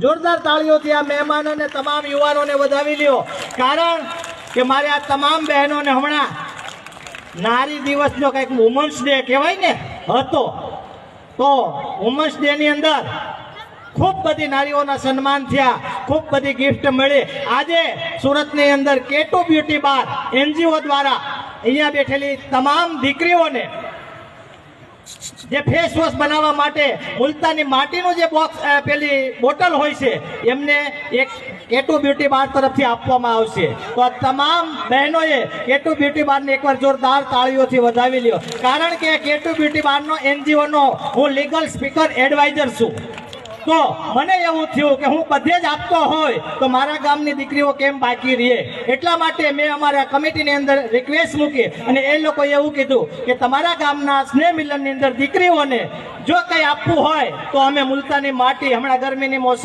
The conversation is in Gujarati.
જોરદાર તાળીઓથી આ મહેમાન અને તમામ યુવાનોને વધાવી લ્યો, કારણ કે મારે આ તમામ બહેનોને હમણાં નારી દિવસનો કંઈક વુમન્સ ડે કહેવાય ને હતો, તો વુમન્સ ડે ની અંદર ખૂબ બધી નારીઓના સન્માન થયા, ખૂબ બધી ગિફ્ટ મળી. આજે સુરતની અંદર કેટુ બ્યુટી બાર એનજીઓ દ્વારા અહીંયા બેઠેલી તમામ દીકરીઓને જે ફેસ વોશ બનાવવા માટે મુલતાની માટીનું જે બોક્સ પેલી બોટલ હોય છે એમને એક કેટુ બ્યુટી બાર તરફથી આપવામાં આવશે. તો આ તમામ બહેનોએ કેટુ બ્યુટી બારને એકવાર જોરદાર તાળીઓથી વધાવી લ્યો, કારણ કે કેટુ બ્યુટી બારનો એનજીઓનો હું લીગલ સ્પીકર એડવાઇઝર છું. તો મને એવું થયું કે હું બધે જ આપતો હોય તો મારા ગામની દીકરીઓ કેમ બાકી રહે, એટલા માટે મેં અમારા કમિટીની અંદર રિક્વેસ્ટ મૂકી અને એ લોકોએ એવું કીધું કે તમારા ગામના સ્નેહ મિલનની અંદર દીકરીઓને જો કંઈ આપવું હોય તો અમે મુલતાની માટી, હમણાં ગરમીની મોસમ